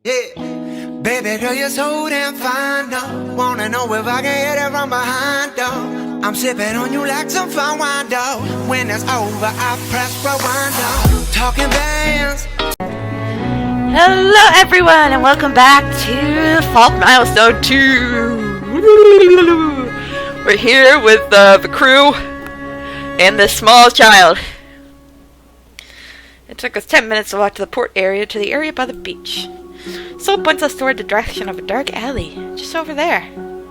Yeah. Baby girl, you're so damn fine, though. Wanna know if I can hit it from behind, though. I'm sipping on you like some fine wine, though. When it's over, I press rewind, though. Talking bands. Hello everyone and welcome back to Fault Milestone 2. We're here with the crew and this small child. It took us 10 minutes to walk to the port area to the area by the beach. Soul points us toward the direction of a dark alley, just over there.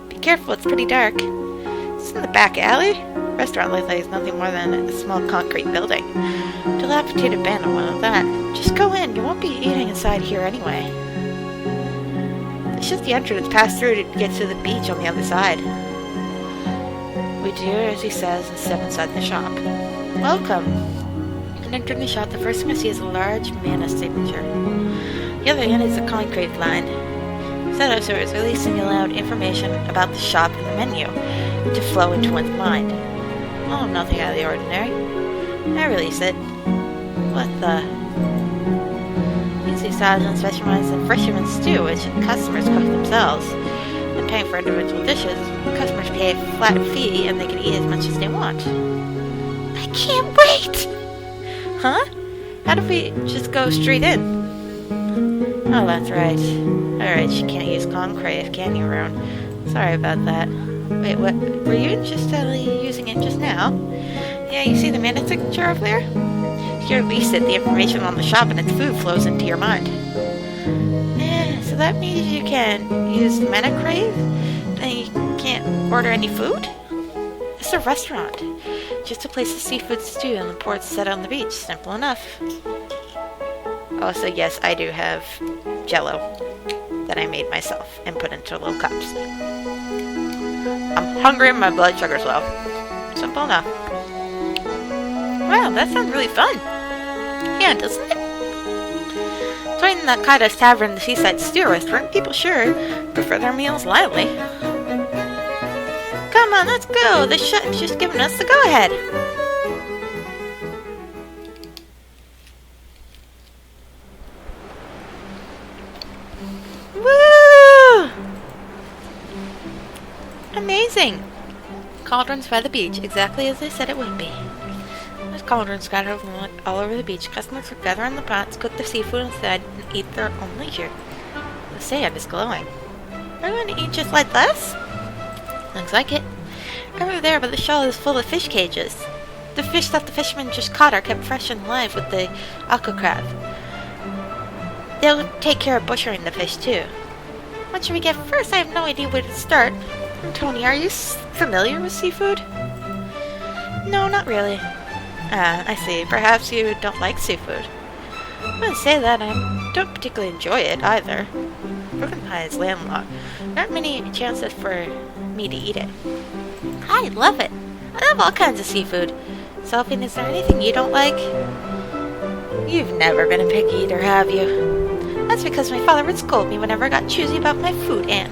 Be careful, it's pretty dark. It's in the back alley. The restaurant looks like it's nothing more than a small concrete building. Dilapidated abandoned one of that. Just go in, you won't be eating inside here anyway. It's just the entrance pass through to get to the beach on the other side. We do as he says and step inside the shop. Welcome! And entering the shop, the first thing I see is a large mana signature. The other end is a concrete line. Setup is releasing aloud information about the shop and the menu to flow into one's mind. Oh, nothing out of the ordinary. I release it. What the? Easy salads specialized in fisherman stew, which customers cook themselves. And paying for individual dishes, customers pay a flat fee and they can eat as much as they want. I can't wait! Huh? How do we just go straight in? Oh, that's right. Alright, you can't use concrete, can you, Roan? Sorry about that. Wait, what? Were you just using it just now? Yeah, you see the mana signature over there? If you release it, the information on the shop and its food flows into your mind. Yeah, so that means you can use mana crave? Then you can't order any food? It's a restaurant. Just a place of seafood stew and the ports set on the beach. Simple enough. Also, yes, I do have Jello that I made myself and put into little cups. I'm hungry and my blood sugar's low. Simple enough. Wow, that sounds really fun. Yeah, doesn't it? Joining the Kaida's Tavern, the seaside stew restaurant, people sure prefer their meals lively. Come on, let's go. The chef's just giving us the go-ahead. Woo! Amazing! Cauldrons by the beach, exactly as they said it would be. There's cauldrons scattered all over the beach. Customers would gather in the pots, cook the seafood inside, and eat their own leisure. The sand is glowing. Are you going to eat just like this? Looks like it. Over there, but the shell is full of fish cages. The fish that the fishermen just caught are kept fresh and alive with the aqua crab. They'll take care of butchering the fish too. What should we get first? I have no idea where to start. Tony, are you familiar with seafood? No, not really. Ah, I see. Perhaps you don't like seafood. I wouldn't say that. I don't particularly enjoy it either. Broken Pie is landlocked. There aren't many chances for me to eat it. I love it. I love all kinds of seafood. Selphine, is there anything you don't like? You've never been a picky eater, have you? That's because my father would scold me whenever I got choosy about my food, and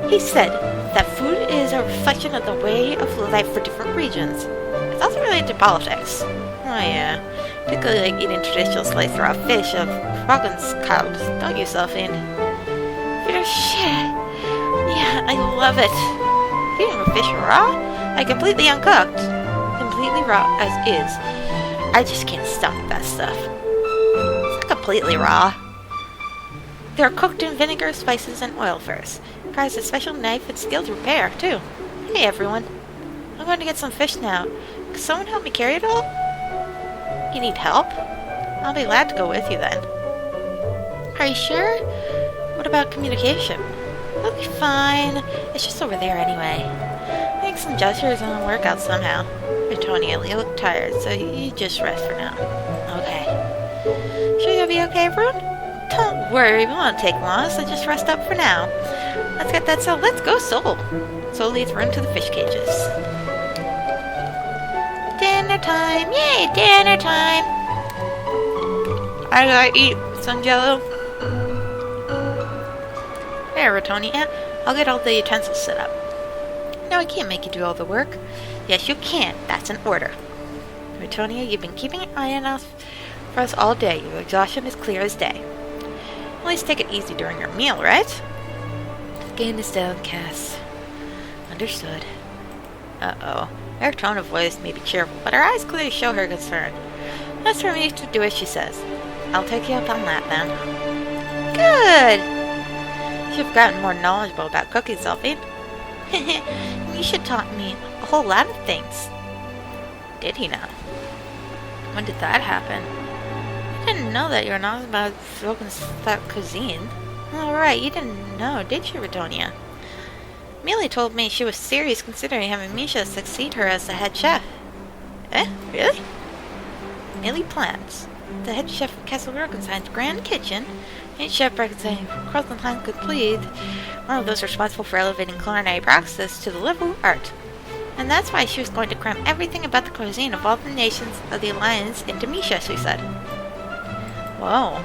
he said that food is a reflection of the way of life for different regions. It's also related to politics. Oh yeah, particularly like eating traditional sliced raw fish of Rogan's cows, don't you, Selphine? Bitter shit. Yeah, I love it. Eating fish raw? Like completely uncooked. Completely raw as is. I just can't stomach that stuff. It's not completely raw. They're cooked in vinegar, spices, and oil first. Requires a special knife and skilled repair, too. Hey, everyone. I'm going to get some fish now. Can someone help me carry it all? You need help? I'll be glad to go with you, then. Are you sure? What about communication? It'll be fine. It's just over there anyway. Make some gestures and it'll work out somehow. Ritonia, you look tired, so you just rest for now. Okay. Sure you'll be okay, everyone? Don't worry, it won't take long, so just rest up for now. Let's get that soul. Let's go, Soul. Soul leads her into the fish cages. Dinner time! Yay, dinner time! I gotta eat some Jello. There, Ritonia. I'll get all the utensils set up. No, I can't make you do all the work. Yes, you can. That's an order. Ritonia, you've been keeping an eye on us crust all day. Your exhaustion is clear as day. At least take it easy during your meal, right? Skin is downcast. Understood. Uh-oh. Her tone of voice may be cheerful, but her eyes clearly show her concern. That's for me to do as she says. I'll take you up on that, then. Good! You've gotten more knowledgeable about cooking, Selphie. You should taught me a whole lot of things. Did he now? When did that happen? I didn't know that you were not about Roggenstadt cuisine. Alright, you didn't know, did you, Ritonia? Millie told me she was serious considering having Misha succeed her as the head chef. Eh? Really? Millie plans. The head chef of Castle Roggenstein's grand kitchen. Head chef Roggenstein Crossland complete. One of those responsible for elevating culinary practices to the level of art. And that's why she was going to cram everything about the cuisine of all the nations of the Alliance into Misha, she said. Whoa.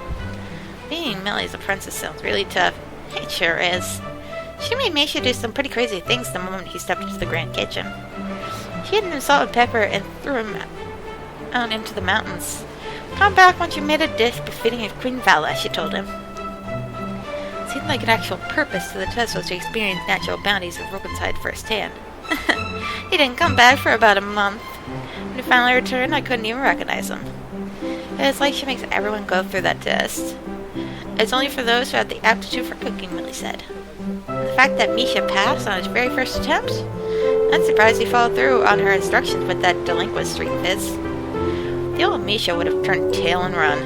Being Millie's apprentice sounds really tough. It sure is. She made Misha do some pretty crazy things the moment he stepped into the grand kitchen. She hid him in salt and pepper and threw him out into the mountains. Come back once you made a dish befitting of Queen Vala, she told him. It seemed like an actual purpose to the test was to experience natural bounties of Roggenstein firsthand. He didn't come back for about a month. When he finally returned, I couldn't even recognize him. It's like she makes everyone go through that test. It's only for those who have the aptitude for cooking, Millie said. The fact that Misha passed on his very first attempt? I'm surprised he followed through on her instructions with that delinquent street viz. The old Misha would have turned tail and run.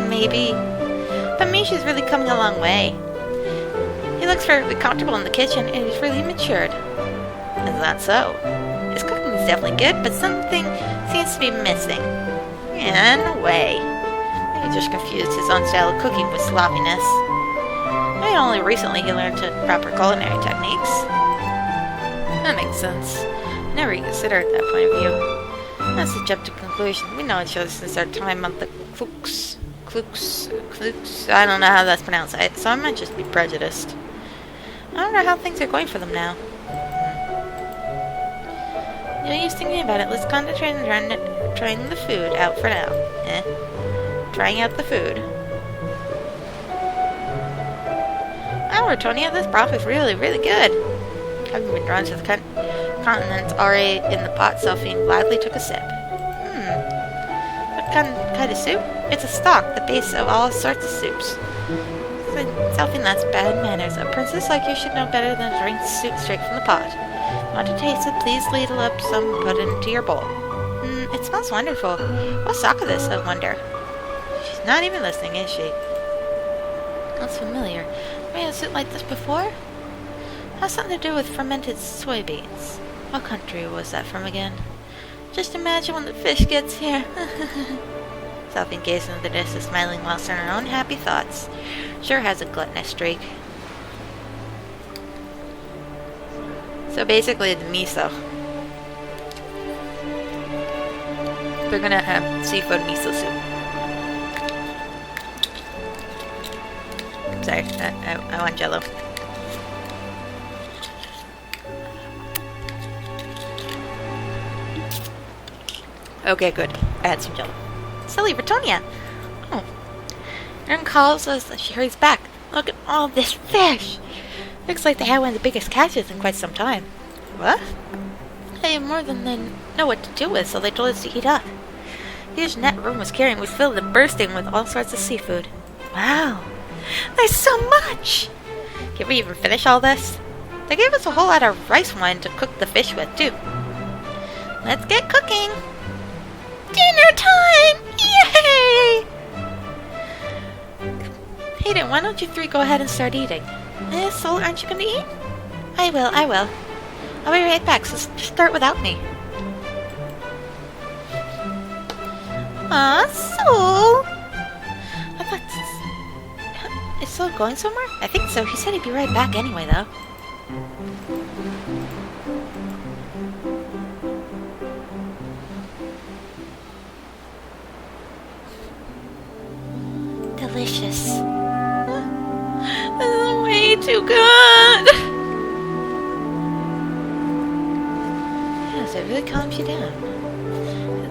Maybe. But Misha's really coming a long way. He looks very comfortable in the kitchen and he's really matured. Is that so? His cooking is definitely good, but something seems to be missing. Yeah, in a way. Maybe just confused his own style of cooking with sloppiness. Maybe only recently he learned proper culinary techniques. That makes sense. Never considered that point of view. That's a jump to conclusion. We know each other since our time on the Klooks. I don't know how that's pronounced, so I might just be prejudiced. I wonder how things are going for them now. No use thinking about it. Let's concentrate on trying the food out for now. Trying out the food. Wow, Ritonia, this broth is really, really good. Having been drawn to the continents already in the pot, Selphie gladly took a sip. What kind of soup? It's a stock, the base of all sorts of soups. Selphie, that's bad manners. A princess like you should know better than to drink soup straight from the pot. Want to taste it? Please ladle up some and put it into your bowl. It smells wonderful. What stock is this, I wonder? She's not even listening, is she? That's familiar. Have you had a soup like this before? Has something to do with fermented soybeans. What country was that from again? Just imagine when the fish gets here. Selphie gazed into the distance, smiling whilst in her own happy thoughts. Sure has a gluttonous streak. So basically the miso. They're gonna have seafood miso soup. Sorry, I want jello. Okay, good. I had some jello. Silly Ritonia! Oh. Erin calls us as she hurries back. Look at all this fish! Looks like they had one of the biggest catches in quite some time. What? They had more than they know what to do with, so they told us to heat up. The huge net room was carrying was filled and bursting with all sorts of seafood. Wow! There's so much! Can we even finish all this? They gave us a whole lot of rice wine to cook the fish with, too. Let's get cooking! Dinner time! Yay! Hayden, why don't you three go ahead and start eating? Sol, aren't you going to eat? I will. I'll be right back, so just start without me. Sol! I thought... Is Sol going somewhere? I think so. He said he'd be right back anyway, though. Delicious. This is way too good! Yes, it really calms you down.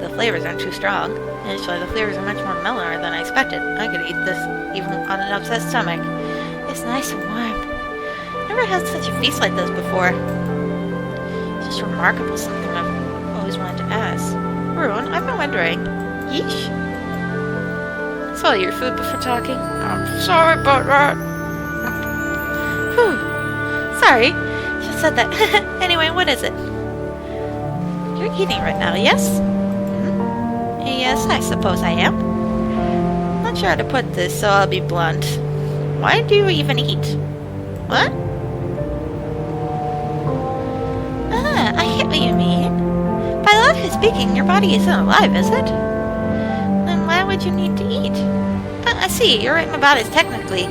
The flavors aren't too strong. Initially, the flavors are much more mellower than I expected. I could eat this even on an upset stomach. It's nice and warm. Never had such a feast like this before. It's just remarkable, something I've always wanted to ask. Rune, I've been wondering. Yeesh. Swallow your food before talking. I'm sorry about that. Whew. Sorry. Just said that. Anyway, what is it? You're eating right now, yes? Yes, I suppose I am. Not sure how to put this, so I'll be blunt. Why do you even eat? What? Ah, I get what you mean. By logically speaking, your body isn't alive, is it? Then why would you need to eat? I see, you're right, my body's technically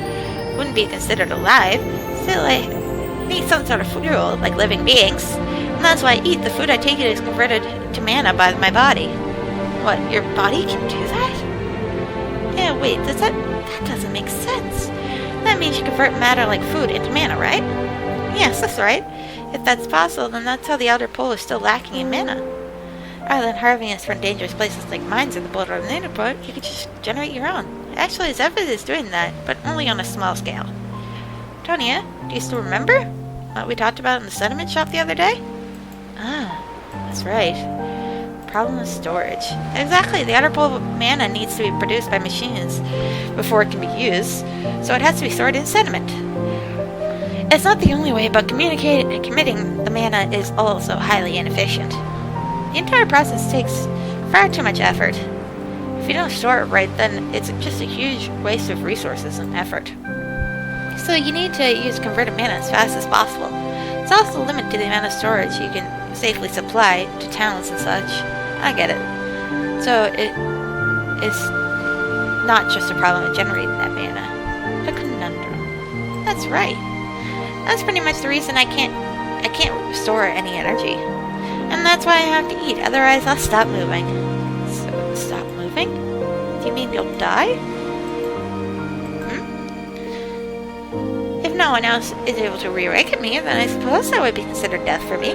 wouldn't be considered alive. Still, I need some sort of fuel, like living beings. And that's why I eat. The food I take is converted to mana by my body. What, your body can do that? Yeah, wait, that doesn't make sense. That means you convert matter like food into mana, right? Yes, that's right. If that's possible, then that's how the outer pole is still lacking in mana. Rather than harvesting it from dangerous places like mines in the border of the inner port, you could just generate your own. Actually, Zephyr is doing that, but only on a small scale. Ritonia, do you still remember what we talked about in the sediment shop the other day? Ah, that's right. Problem with storage. Exactly, the outer pole of mana needs to be produced by machines before it can be used, so it has to be stored in sediment. It's not the only way, but committing the mana is also highly inefficient. The entire process takes far too much effort. If you don't store it right, then it's just a huge waste of resources and effort. So you need to use converted mana as fast as possible. It's also a limit to the amount of storage you can safely supply to towns and such. I get it. So it is not just a problem of generating that mana. A conundrum. That's right. That's pretty much the reason I can't store any energy. And that's why I have to eat, otherwise I'll stop moving. So, stop moving? Do you mean you'll die? If no one else is able to reawaken me, then I suppose that would be considered death for me.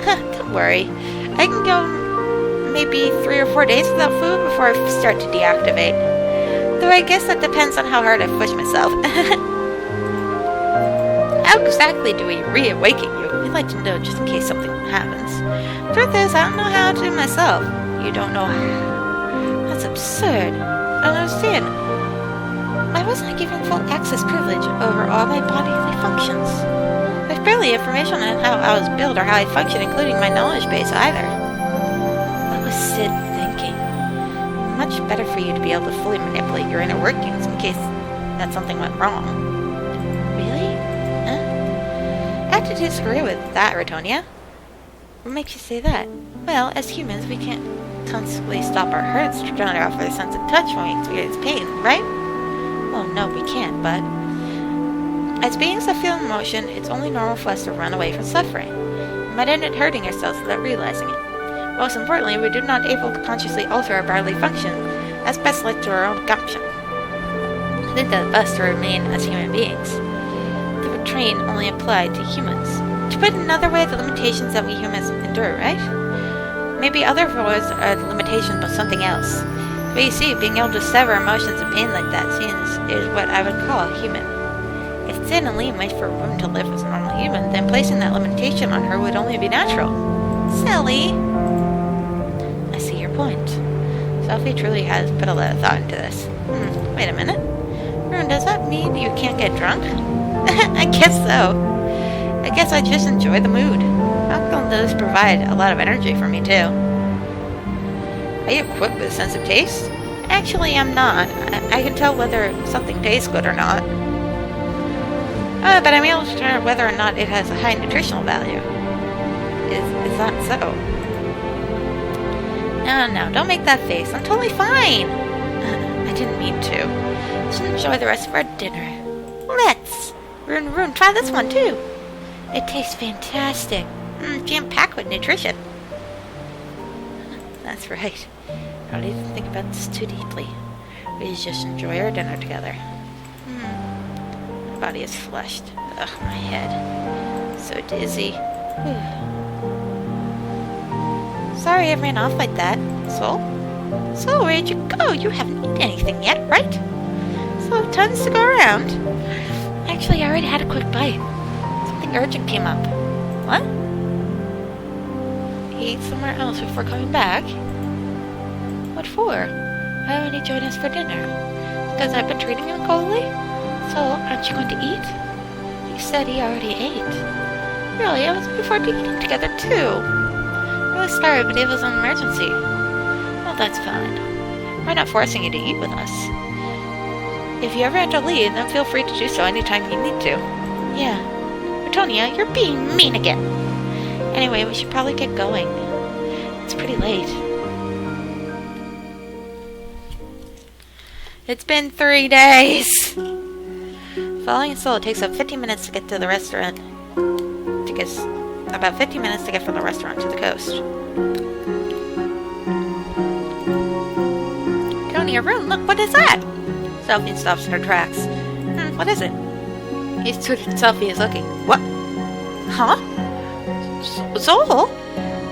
Don't worry. I can go maybe 3 or 4 days without food before I start to deactivate. Though I guess that depends on how hard I push myself. How exactly do we reawaken you? I'd like to know just in case something happens. Truth is, I don't know how to do it myself. You don't know how? That's absurd. I don't understand. I wasn't given full access privilege over all my bodily functions. There's barely information on how I was built or how I function, including my knowledge base either. What was Sid thinking? Much better for you to be able to fully manipulate your inner workings in case that something went wrong. Really? Huh? I have to disagree with that, Ritonia. What makes you say that? Well, as humans, we can't constantly stop our hearts to turn off our sense of touch when we experience pain, right? Well, no, we can't, but as beings that feel emotion, it's only normal for us to run away from suffering. We might end up hurting ourselves without realizing it. Most importantly, we are not able to consciously alter our bodily function, as best led to our own gumption. I think that best to remain as human beings. The restraint only applied to humans. To put it another way, the limitations that we humans endure, right? Maybe other words are the limitations but something else. But you see, being able to sever emotions and pain like that is what I would call human. If Sid and Lee made for room to live as a normal human, then placing that limitation on her would only be natural. Silly! I see your point. Sophie truly has put a lot of thought into this. Wait a minute. Rune, does that mean you can't get drunk? I guess so. I guess I just enjoy the mood. Alcohol does provide a lot of energy for me, too. Are you equipped with a sense of taste? Actually, I'm not. I can tell whether something tastes good or not. But I'm able to determine whether or not it has a high nutritional value. Is that so? No, don't make that face. I'm totally fine. I didn't mean to. Let's enjoy the rest of our dinner. Let's! Rune, try this one too. It tastes fantastic. Jam-packed with nutrition. That's right. I don't even think about this too deeply. We just enjoy our dinner together. My body is flushed. Ugh, my head. So dizzy. sorry I ran off like that. So? So, where'd you go? You haven't eaten anything yet, right? So, tons to go around. Actually, I already had a quick bite. Something urgent came up. What? He ate somewhere else before coming back? What for? Why won't he join us for dinner? Because I've been treating him coldly? So, aren't you going to eat? He said he already ate. Really? I was looking forward to eating together, too. Really sorry, but it was an emergency. Well, that's fine. We're not forcing you to eat with us. If you ever have to leave, then feel free to do so anytime you need to. Yeah. Ritonia, you're being mean again. Anyway, we should probably get going. It's pretty late. It's been 3 days! Following Seoul, it takes about 15 minutes to get to the restaurant. About 15 minutes to get from the restaurant to the coast. Tony, your room, look, what is that? Selfie stops in her tracks. What is it? Selfie is looking. What? Huh? Seoul?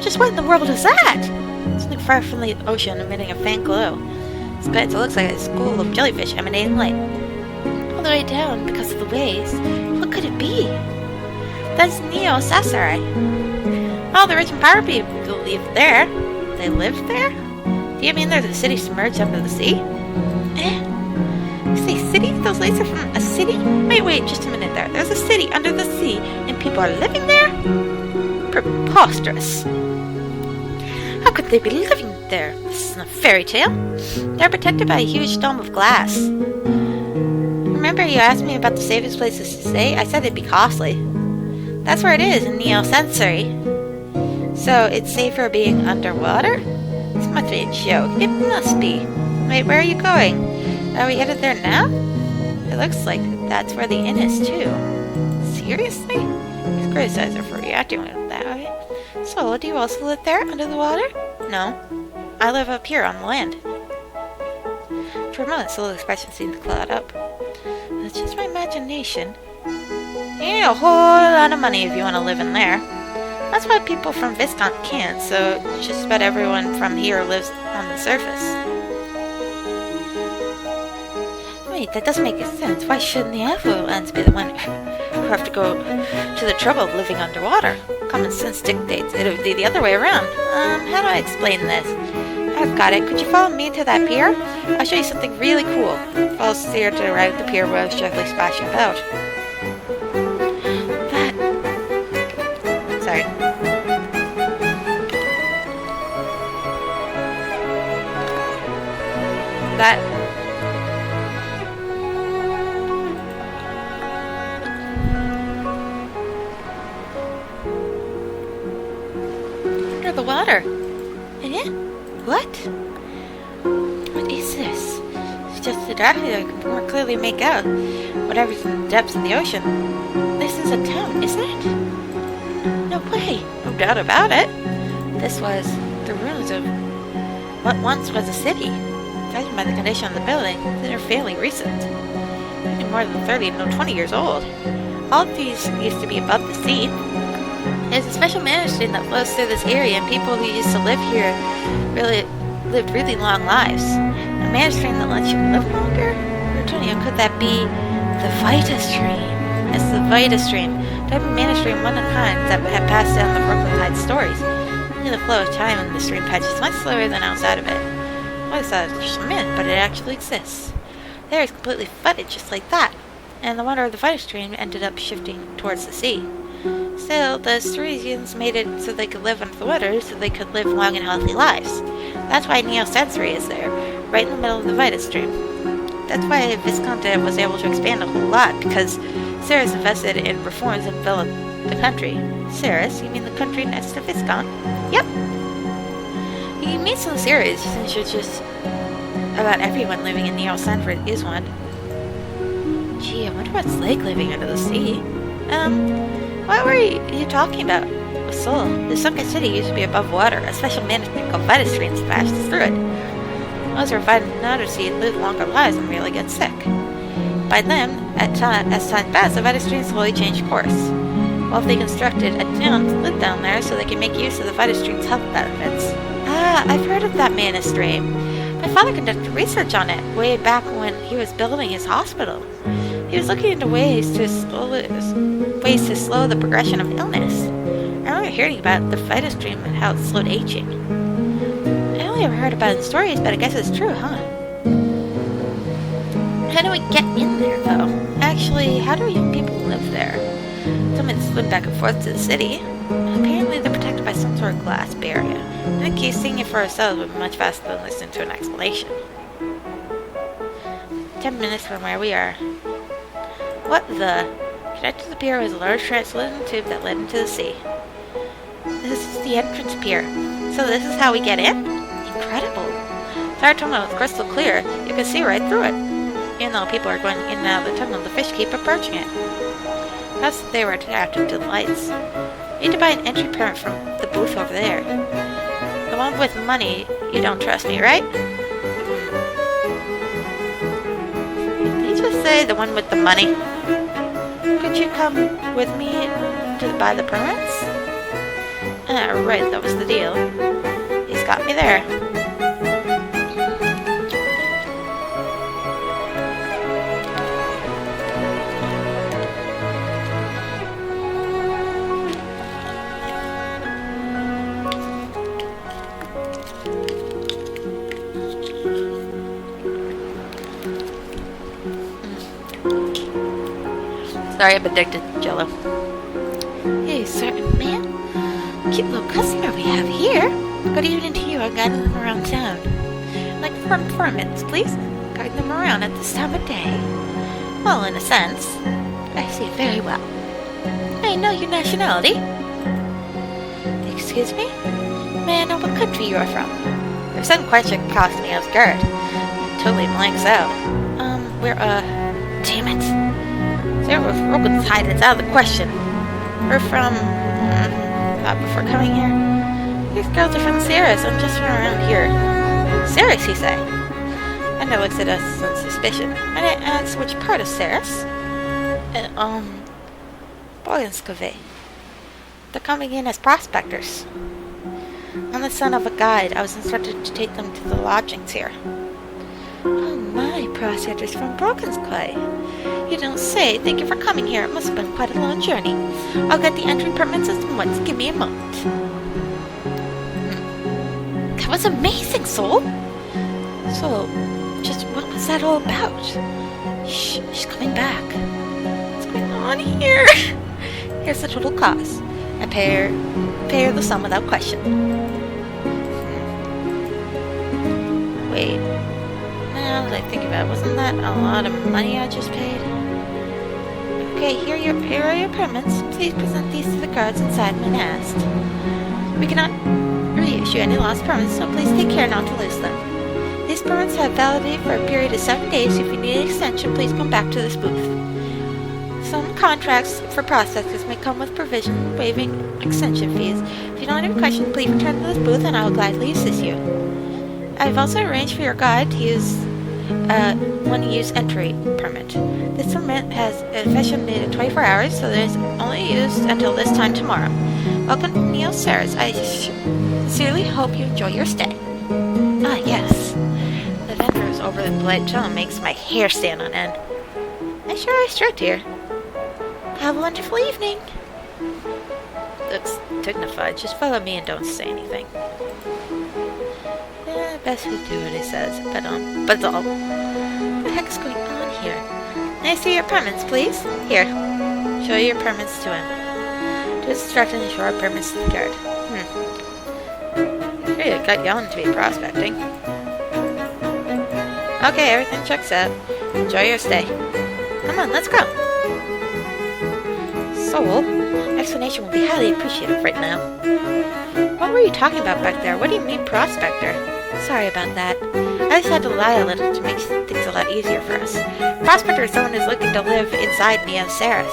Just what in the world is that? Something far from the ocean emitting a faint glow. It looks like a school of jellyfish emanating light. All the way down because of the waves. What could it be? That's Milestone. All the rich and powerful people live there. They live there? Do you mean there's a city submerged under the sea? You say city? Those lights are from a city? Wait, just a minute there. There's a city under the sea, and people are living there? Preposterous. How could they be living there? This isn't a fairy tale. They're protected by a huge dome of glass. Remember you asked me about the safest places to stay? I said it'd be costly. That's where it is, in Neosensory. So, it's safer being underwater? This must be a joke. It must be. Wait, where are you going? Are we headed there now? It looks like that's where the inn is, too. Seriously? Please criticize her for reacting like that way. So, do you also live there, under the water? No. I live up here, on the land. For a moment, Solo's expression seemed to cloud up. It's just my imagination. You need a whole lot of money if you want to live in there. That's why people from Viscount can't, so just about everyone from here lives on the surface. Wait, that doesn't make sense. Why shouldn't the affluent ones be the one who have to go to the trouble of living underwater? Common sense dictates it would be the other way around. How do I explain this? I've got it. Could you follow me to that pier? I'll show you something really cool. Follow Seer to the right of the pier where I was gently splashing about. Sorry. That... Under the water. Eh? What? What is this? It's just a dark that I can more clearly make out whatever's in the depths of the ocean. This is a town, isn't it? No way. No doubt about it. This was the ruins of what once was a city. Judging by the condition of the building, they're fairly recent. Maybe more than 30, no 20 years old. All of these used to be above the sea. There's a special managed stream that flows through this area, and people who used to live here lived really long lives. A managed stream that lets you live longer? Ritonia, could that be the Vita Stream? It's the Vita Stream, type of managed stream one of a kind that had passed down the Brooklyn Tide stories. Only the flow of time in the stream patch is much slower than outside of it. I always thought it was just a myth, but it actually exists. There is completely flooded just like that, and the water of the Vita Stream ended up shifting towards the sea. Still, the Cerusians made it so they could live under the water, so they could live long and healthy lives. That's why Neosensory is there, right in the middle of the Vita Stream. That's why Visconti was able to expand a whole lot, because Ceres invested in reforms and developed the country. Ceres? You mean the country next to Viscount? Yep. You meet some Ceres, since you're just about everyone living in Neosensory is one. Gee, I wonder what it's like living under the sea. What were you talking about? Seoul. The sunken city used to be above water. A special management called Vita Streams passes through it. Those who are Vita under sea live longer lives and rarely get sick. By then, as time passed, the Vita Streams slowly changed course. Well, they constructed a town to live down there so they can make use of the Vita Streams health benefits. Yeah, I've heard of that Monalisarh. My father conducted research on it way back when he was building his hospital. He was looking into ways to slow the progression of illness. I remember hearing about the phytostream and how it slowed aging. I only ever heard about it in stories, but I guess it's true, huh? How do we get in there, though? Actually, how do young people live there? Some of them swim back and forth to the city. Apparently, they're protected by some sort of glass barrier. I think seeing it for ourselves would be much faster than listening to an explanation. 10 minutes from where we are. What the? Connected to the pier was a large translucent tube that led into the sea. This is the entrance pier. So this is how we get in? Incredible. The entire tunnel is crystal clear. You can see right through it. Even though people are going in and out of the tunnel, the fish keep approaching it. Perhaps they were attracted to the lights. You need to buy an entry permit from the booth over there. The one with money, you don't trust me, right? Did you just say the one with the money? Could you come with me to buy the permits? Right, that was the deal. He's got me there. Sorry, I'm addicted to Jello. Hey, certain man. Cute little customer we have here. Good evening to you. I'm guiding them around town. Like permits, please. Guiding them around at this time of day. Well, in a sense. I see very well. I know your nationality. Excuse me? May I know what country you are from? There's some question caught me off guard. It totally blanks out. Damn it. There with Rogan's hide, it's out of the question. We're from... thought before coming here. These girls are from Ceres. I'm just from around here. Ceres, he say. And he looks at us in suspicion. And I ask which part of Ceres? Boyanskove. They're coming in as prospectors. I'm the son of a guide. I was instructed to take them to the lodgings here. Oh my, prospectors from Brokenskve. You don't say. Thank you for coming here. It must have been quite a long journey. I'll get the entry permits at once. Give me a moment. That was amazing, Soul. So, just what was that all about? Shh, she's coming back. What's going on here? Here's the total cost. I pay her the sum without question. Wait. Now that I think about it, wasn't that a lot of money I just paid? Okay, here are your permits. Please present these to the guards inside when asked. We cannot reissue any lost permits, so please take care not to lose them. These permits have validity for a period of 7 days. If you need an extension, please come back to this booth. Some contracts for prospectors may come with provision waiving extension fees. If you don't have any questions, please return to this booth and I will gladly assist you. I've also arranged for your guide to use one-use entry permit. This permit has effectively 24 hours, so it is only used until this time tomorrow. Welcome to Milestone. I sincerely hope you enjoy your stay. Ah, yes. The vendors over the polite tone makes my hair stand on end. I sure are strict here. Have a wonderful evening. Looks dignified. Just follow me and don't say anything. Best we do what he says, but all. What the heck's going on here? May I see your permits, please? Here. Show your permits to him. To instruct and show our permits to the guard. Hey, it got yelling to be prospecting. Okay, everything checks out. Enjoy your stay. Come on, let's go. Soul, explanation will be highly appreciated right now. What were you talking about back there? What do you mean, prospector? Sorry about that. I just had to lie a little to make things a lot easier for us. Prospector is someone who's looking to live inside Milestone.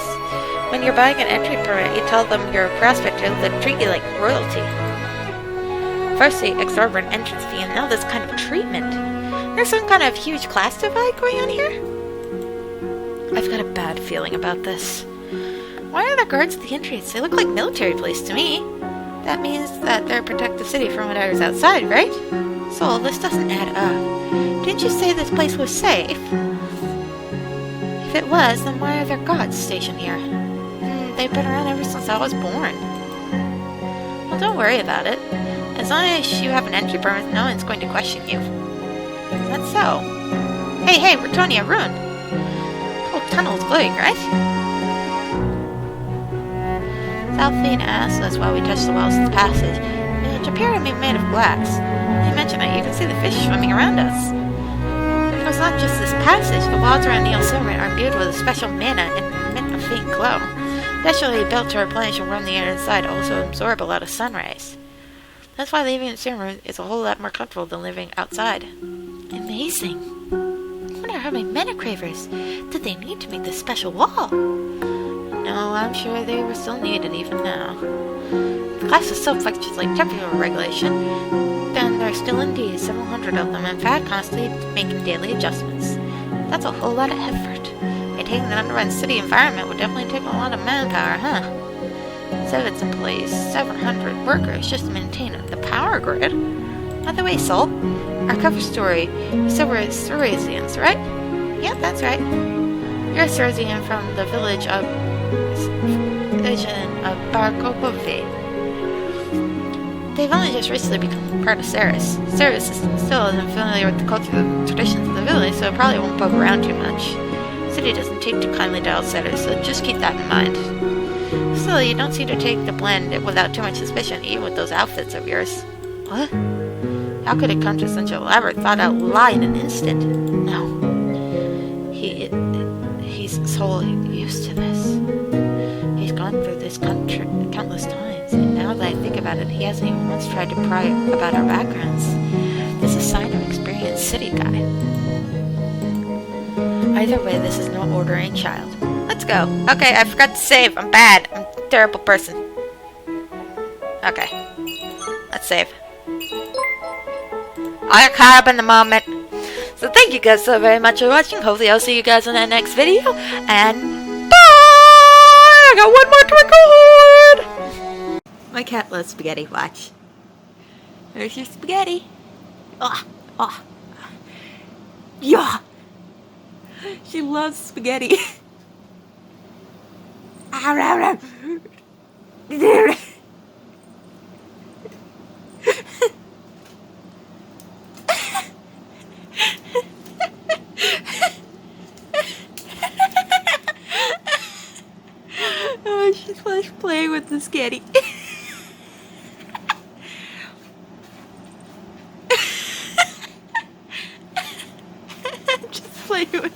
When you're buying an entry permit, you tell them you're a prospector, they'll treat you like royalty. First the exorbitant entrance fee, and now this kind of treatment. There's some kind of huge class divide going on here? I've got a bad feeling about this. Why are there guards at the entrance? They look like military police to me. That means that they're protect the city from whatever's outside, right? Soul, this doesn't add up. Didn't you say this place was safe? If it was, then why are there guards stationed here? They've been around ever since I was born. Well, don't worry about it. As long as you have an entry permit, no one's going to question you. Is that so? Hey, Ritonia, Rune! The whole tunnel's glowing, right? Southfiend asked us while we touched the walls of the passage, which appear to be made of glass. You mentioned it, you can see the fish swimming around us. But it's not just this passage. The walls around Neil Silver are imbued with a special mana and emit a faint glow. Specially built to replenish and warm the air inside, also absorb a lot of sun rays. That's why living in the room is a whole lot more comfortable than living outside. Amazing. I wonder how many mana cravers did they need to make this special wall? No, I'm sure they were still needed even now. The class is so fluctuates like temperature regulation, and there are still indeed several hundred of them, in fact, constantly making daily adjustments. That's a whole lot of effort. Maintaining an underrun city environment would definitely take a lot of manpower, huh? So it's in place, 700 workers just to maintain the power grid. By the way, Soul, our cover story, you said we're Ceresians, right? Yeah, that's right. You're a Ceresian from the village of Barkopove. They've only just recently become part of Ceres. Ceres is still isn't familiar with the culture and traditions of the village, so it probably won't poke around too much. The city doesn't take too kindly to outsiders, so just keep that in mind. Still, you don't seem to take the blend without too much suspicion, even with those outfits of yours. What? How could it come to such an elaborate, thought-out lie in an instant? No. He's so used to this. He's gone through this country countless times, and now that I think about it, he hasn't even once tried to pry about our backgrounds. This is a sign of experienced city guy. Either way, this is no ordinary child. Let's go. Okay, I forgot to save. I'm bad. I'm a terrible person. Okay. Let's save. I got caught up in the moment. So thank you guys so very much for watching. Hopefully I'll see you guys in the next video. And bye! I got one more to record! My cat loves spaghetti. Watch. There's your spaghetti. Yeah. She loves spaghetti. Oh, she's playing with the spaghetti. Just playing with